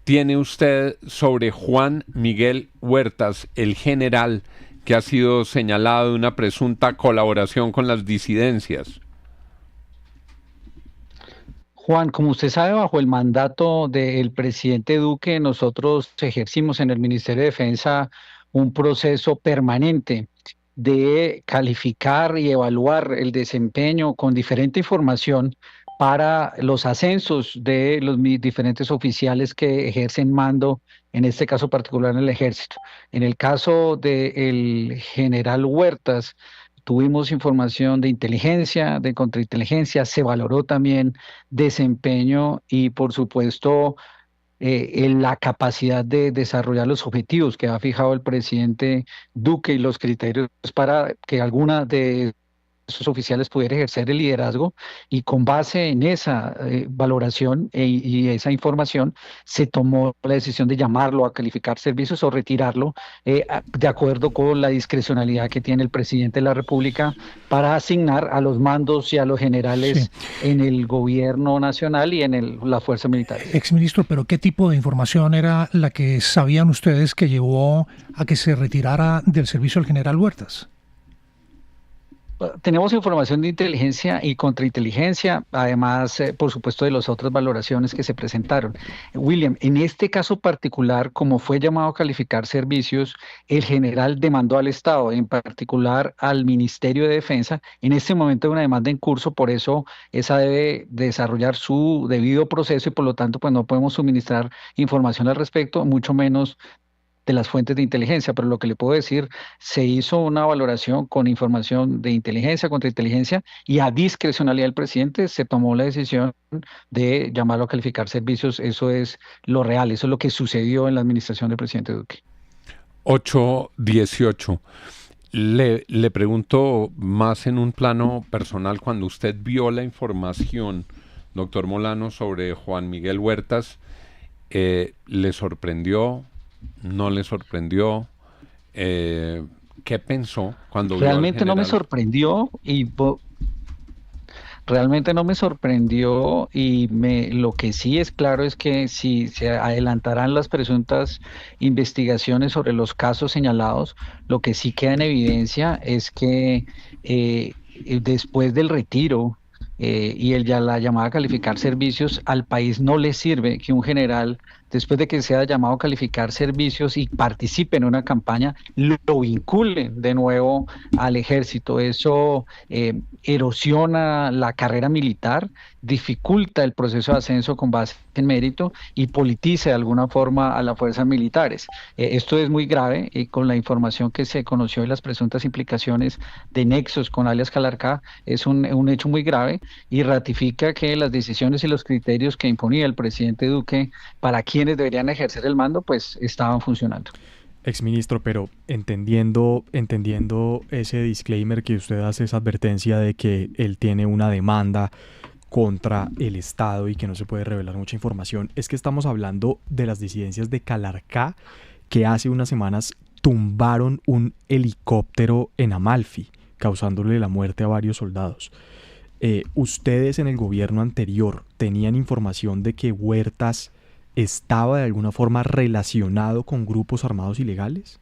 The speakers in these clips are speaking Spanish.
tiene usted sobre Juan Miguel Huertas, el general que ha sido señalado de una presunta colaboración con las disidencias? Juan, como usted sabe, bajo el mandato del presidente Duque, nosotros ejercimos en el Ministerio de Defensa un proceso permanente de calificar y evaluar el desempeño con diferente información para los ascensos de los diferentes oficiales que ejercen mando, en este caso particular en el ejército. En el caso del general Huertas, tuvimos información de inteligencia, de contrainteligencia, se valoró también desempeño y, por supuesto, en la capacidad de desarrollar los objetivos que ha fijado el presidente Duque y los criterios para que alguna de esos oficiales pudiera ejercer el liderazgo y con base en esa valoración y esa información se tomó la decisión de llamarlo a calificar servicios o retirarlo de acuerdo con la discrecionalidad que tiene el presidente de la República para asignar a los mandos y a los Sí. generales en el gobierno nacional y en las fuerzas militares. Exministro, pero ¿qué tipo de información era la que sabían ustedes que llevó a que se retirara del servicio el general Huertas? Tenemos información de inteligencia y contrainteligencia, además, por supuesto, de las otras valoraciones que se presentaron. William, en este caso particular, como fue llamado a calificar servicios, el general demandó al Estado, en particular al Ministerio de Defensa. En este momento hay una demanda en curso, por eso esa debe desarrollar su debido proceso y por lo tanto, pues no podemos suministrar información al respecto, mucho menos de las fuentes de inteligencia, pero lo que le puedo decir, se hizo una valoración con información de inteligencia, contrainteligencia, y a discrecionalidad del presidente se tomó la decisión de llamarlo a calificar servicios. Eso es lo real, eso es lo que sucedió en la administración del presidente Duque. 8:18. Le pregunto más en un plano personal, cuando usted vio la información, doctor Molano, sobre Juan Miguel Huertas, ¿le sorprendió? ¿No le sorprendió? ¿Qué pensó cuando vio al Realmente no me general? sorprendió realmente no me sorprendió y lo que sí es claro es que si se adelantarán las presuntas investigaciones sobre los casos señalados, lo que sí queda en evidencia es que después del retiro y la llamada a calificar servicios, al país no le sirve que un general, después de que sea llamado a calificar servicios y participe en una campaña, lo vinculen de nuevo al ejército. Eso erosiona la carrera militar, dificulta el proceso de ascenso con base en mérito y politiza de alguna forma a las fuerzas militares. Esto es muy grave y con la información que se conoció y las presuntas implicaciones de nexos con alias Calarcá, es un hecho muy grave y ratifica que las decisiones y los criterios que imponía el presidente Duque para quienes deberían ejercer el mando, pues estaban funcionando. Exministro, pero entendiendo ese disclaimer que usted hace, esa advertencia de que él tiene una demanda contra el Estado y que no se puede revelar mucha información, es que estamos hablando de las disidencias de Calarcá que hace unas semanas tumbaron un helicóptero en Amalfi, causándole la muerte a varios soldados. ¿Ustedes en el gobierno anterior tenían información de que Huertas estaba de alguna forma relacionado con grupos armados ilegales?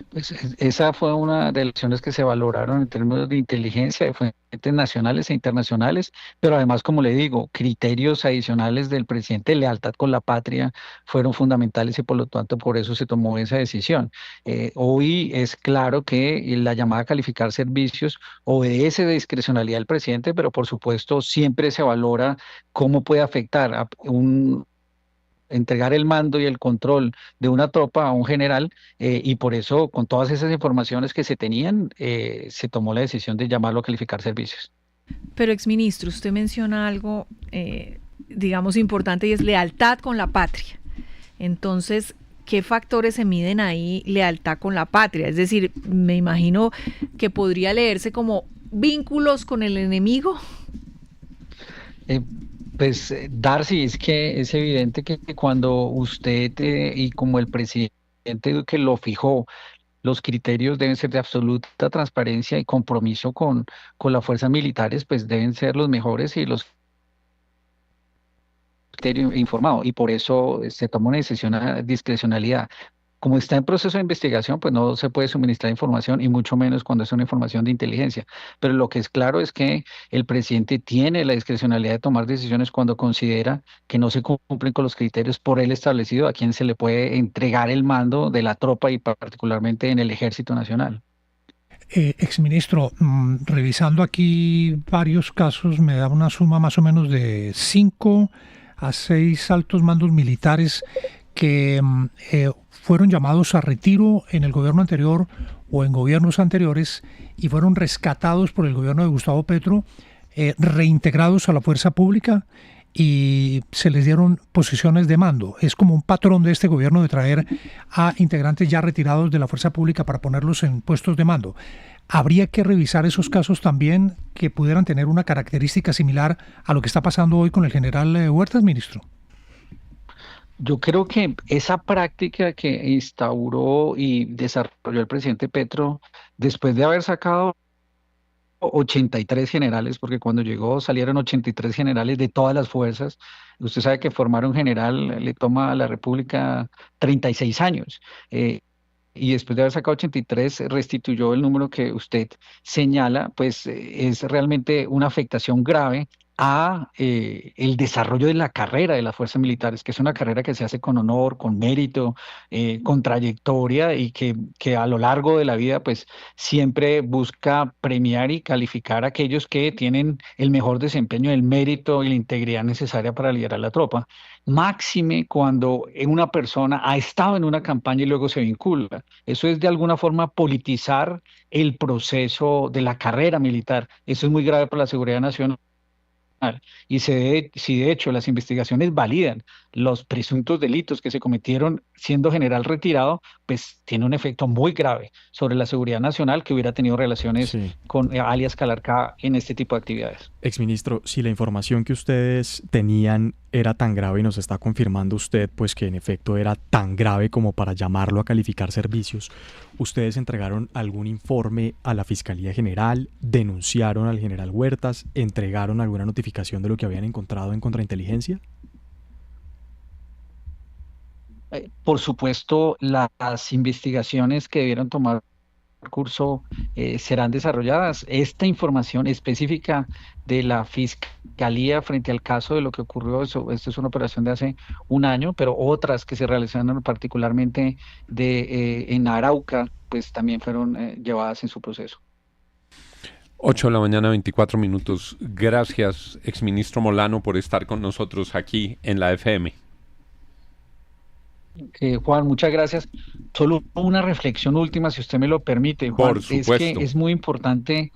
Pues esa fue una de las acciones que se valoraron en términos de inteligencia de fuentes nacionales e internacionales, pero además, como le digo, criterios adicionales del presidente de lealtad con la patria fueron fundamentales y por lo tanto por eso se tomó esa decisión. Hoy es claro que la llamada a calificar servicios obedece de discrecionalidad del presidente, pero por supuesto siempre se valora cómo puede afectar a entregar el mando y el control de una tropa a un general y por eso con todas esas informaciones que se tenían se tomó la decisión de llamarlo a calificar servicios. Pero, exministro, usted menciona algo, digamos, importante y es lealtad con la patria. Entonces, ¿qué factores se miden ahí lealtad con la patria? Es decir, me imagino que podría leerse como vínculos con el enemigo. Eh, Darcy, es que es evidente que cuando usted y como el presidente que lo fijó, los criterios deben ser de absoluta transparencia y compromiso con las fuerzas militares, pues deben ser los mejores y los criterio informado y por eso se toma una decisión a discrecionalidad. Como está en proceso de investigación, pues no se puede suministrar información y mucho menos cuando es una información de inteligencia. Pero lo que es claro es que el presidente tiene la discrecionalidad de tomar decisiones cuando considera que no se cumplen con los criterios por él establecido a quien se le puede entregar el mando de la tropa y particularmente en el Ejército Nacional. Exministro, revisando aquí varios casos, me da una suma más o menos de 5 a 6 altos mandos militares que fueron llamados a retiro en el gobierno anterior o en gobiernos anteriores y fueron rescatados por el gobierno de Gustavo Petro, reintegrados a la fuerza pública y se les dieron posiciones de mando. Es como un patrón de este gobierno de traer a integrantes ya retirados de la fuerza pública para ponerlos en puestos de mando. ¿Habría que revisar esos casos también que pudieran tener una característica similar a lo que está pasando hoy con el general Huertas, ministro? Yo creo que esa práctica que instauró y desarrolló el presidente Petro, después de haber sacado 83 generales, porque cuando llegó salieron 83 generales de todas las fuerzas. Usted sabe que formar un general le toma a la República 36 años. Y después de haber sacado 83, restituyó el número que usted señala, pues es realmente una afectación grave a el desarrollo de la carrera de las fuerzas militares, que es una carrera que se hace con honor, con mérito, con trayectoria y que a lo largo de la vida pues siempre busca premiar y calificar a aquellos que tienen el mejor desempeño, el mérito y la integridad necesaria para liderar la tropa. Máxime cuando una persona ha estado en una campaña y luego se vincula. Eso es de alguna forma politizar el proceso de la carrera militar. Eso es muy grave para la seguridad nacional. Y si de hecho las investigaciones validan los presuntos delitos que se cometieron siendo general retirado, pues tiene un efecto muy grave sobre la seguridad nacional que hubiera tenido relaciones con alias Calarcá en este tipo de actividades. Exministro, si la información que ustedes tenían era tan grave y nos está confirmando usted pues que en efecto era tan grave como para llamarlo a calificar servicios, ¿ustedes entregaron algún informe a la Fiscalía General, denunciaron al general Huertas, entregaron alguna notificación de lo que habían encontrado en contrainteligencia? Por supuesto, las investigaciones que debieron tomar curso serán desarrolladas. Esta información específica de la Fiscalía frente al caso de lo que ocurrió, esto es una operación de hace un año, pero otras que se realizaron particularmente en Arauca, pues también fueron llevadas en su proceso. 8 de la mañana, 24 minutos. Gracias, exministro Molano, por estar con nosotros aquí en la FM. Juan, muchas gracias. Solo una reflexión última, si usted me lo permite, Juan. Por supuesto. Es que es muy importante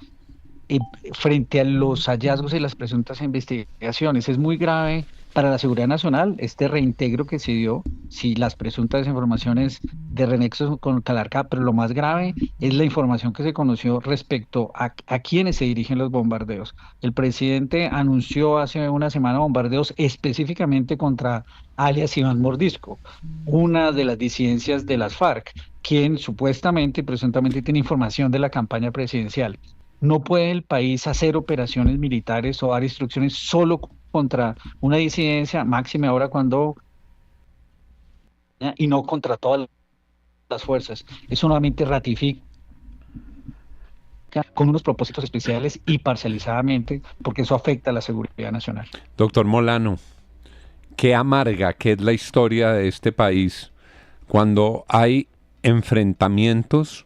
frente a los hallazgos y las presuntas investigaciones. Es muy grave para la seguridad nacional este reintegro que se dio, si las presuntas informaciones de renexos con Calarcá, pero lo más grave es la información que se conoció respecto a quienes se dirigen los bombardeos. El presidente anunció hace una semana bombardeos específicamente contra alias Iván Mordisco, una de las disidencias de las FARC, quien supuestamente y presuntamente tiene información de la campaña presidencial. No puede el país hacer operaciones militares o dar instrucciones solo contra una disidencia, máxime ahora cuando y no contra todas las fuerzas. Eso nuevamente ratifica con unos propósitos especiales y parcializadamente, porque eso afecta a la seguridad nacional. Doctor Molano, qué amarga que es la historia de este país cuando hay enfrentamientos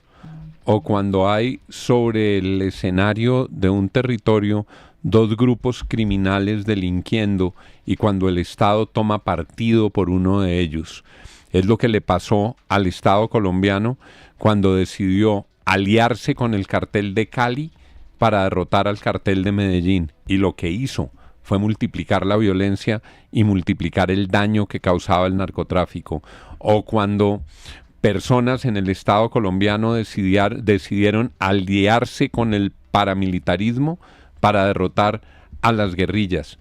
o cuando hay sobre el escenario de un territorio dos grupos criminales delinquiendo y cuando el Estado toma partido por uno de ellos. Es lo que le pasó al Estado colombiano cuando decidió aliarse con el cartel de Cali para derrotar al cartel de Medellín, y lo que hizo fue multiplicar la violencia y multiplicar el daño que causaba el narcotráfico. O cuando personas en el Estado colombiano decidieron aliarse con el paramilitarismo para derrotar a las guerrillas.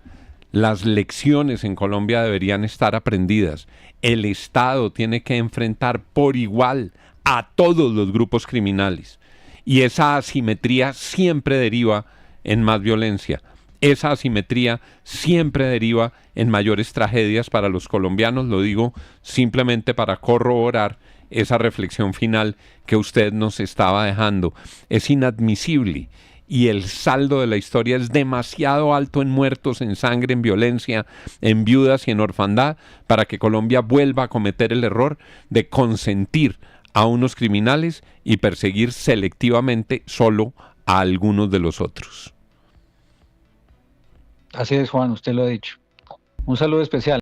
Las lecciones en Colombia deberían estar aprendidas. El Estado tiene que enfrentar por igual a todos los grupos criminales. Y esa asimetría siempre deriva en más violencia. esa asimetría siempre deriva en mayores tragedias para los colombianos. Lo digo simplemente para corroborar esa reflexión final que usted nos estaba dejando. Es inadmisible y el saldo de la historia es demasiado alto en muertos, en sangre, en violencia, en viudas y en orfandad para que Colombia vuelva a cometer el error de consentir a unos criminales y perseguir selectivamente solo a algunos de los otros. Así es, Juan, usted lo ha dicho. Un saludo especial.